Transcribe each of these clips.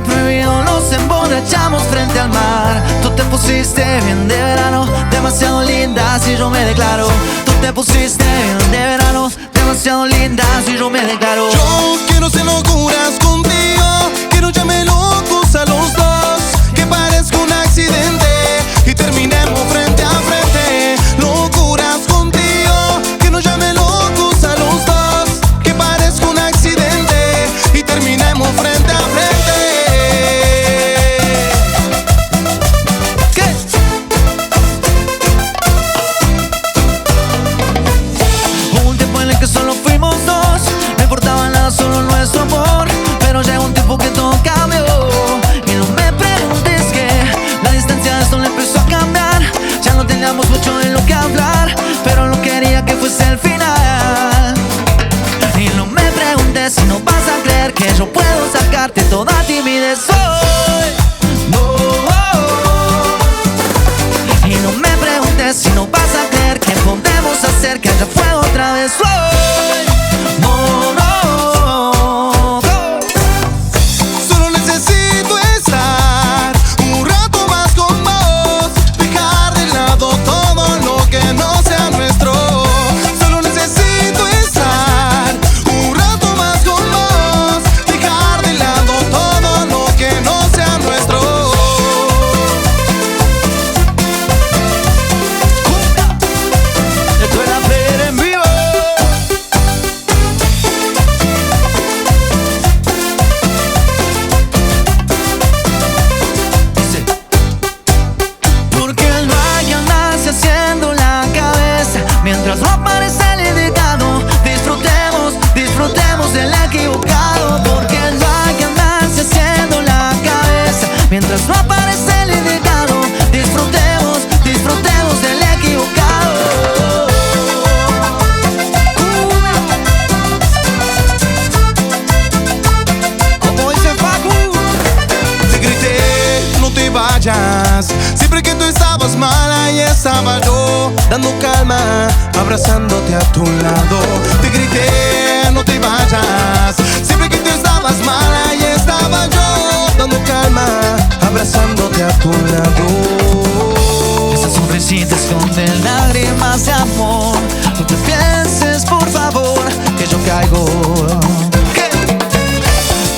lo prohibido nos emborrachamos frente al mar. Tú te pusiste bien de verano, demasiado linda si yo me declaro. Tú te pusiste bien de verano, demasiado linda si yo me declaro. Yo quiero hacer locuras contigo, quiero llamarme locos a los dos, que parezca un accidente y terminemos frente a frente. Locuras contigo, que nos llame locos a los dos, que parezca un accidente y terminemos frente a frente. ¿Qué? Hubo un tiempo en el que solo fuimos dos, no importaba nada, solo nuestro amor. Pero llegó un tiempo que todo cambió, y no me preguntes que la distancia de esto le empezó a cambiar. Ya no teníamos mucho de lo que hablar, pero no quería que fuese el final. Y no me preguntes si no vas a creer que yo puedo sacarte toda timidez hoy. No. Y no me preguntes si no vas a creer que podemos hacer que haya fuego otra vez hoy. No, no. Solo necesito estar un rato más con vos, dejar de lado todo lo que no sea nuestro. Solo necesito estar un rato más con vos, dejar de lado todo lo que no sea nuestro. Esto es La Player en vivo. Dice, porque el valle nace haciendo la cabeza mientras no aparece el indicado. Disfrutemos, disfrutemos del equivocado. Porque el valle nace haciendo la cabeza mientras no aparece el indicado. Disfrutemos, disfrutemos del equivocado. Como dice Facu. Te grité, no te vayas. Siempre que tú estabas mal, ahí estaba yo, dando calma, abrazándote a tu lado. Te grité, no te vayas. Siempre que tú estabas mal, ahí estaba yo, dando calma, abrazándote a tu lado. Esa sonrisita esconde lágrimas de amor. No te pienses, por favor, que yo caigo. ¿Qué?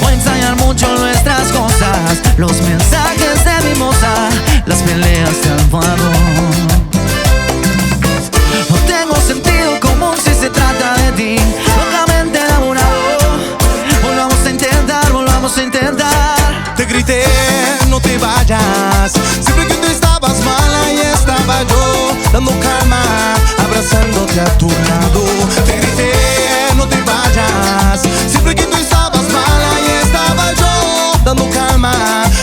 Voy a ensayar mucho nuestras cosas, los mensajes de mimosa, las peleas de almohadón. No tengo sentido común si se trata de ti, locamente enamorado. Volvamos a intentar, volvamos a intentar. Te grité, no te vayas. Siempre que tú estabas mal, ahí estaba yo, dando calma, abrazándote a tu lado. Te grité, no te vayas. Siempre que tú estabas mal, ahí estaba yo, dando calma,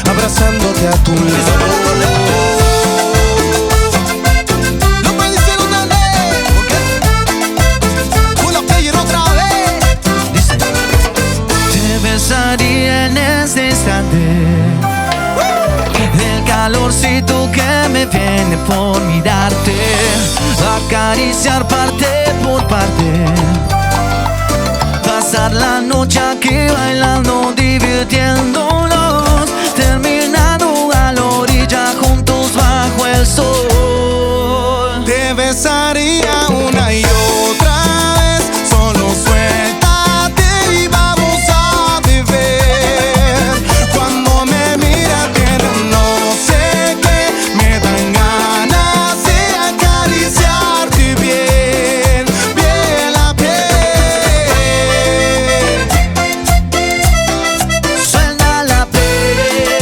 abrazándote a tu lado. Lo predicen otra vez. ¿Por qué? Con la player otra vez. Dice, te besaría en este instante, el calorcito que me viene por mirarte, acariciar parte por parte, pasar la noche aquí bailando, divirtiéndonos, terminando a la orilla juntos bajo el sol. Te besaría una y otra vez, solo suéltate y vamos a beber. Cuando me miras bien, no sé qué, me dan ganas de acariciarte bien, bien la piel. Suena la player.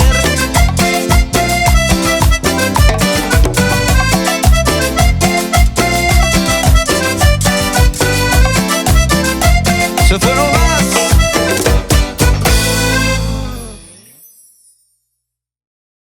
Se fueron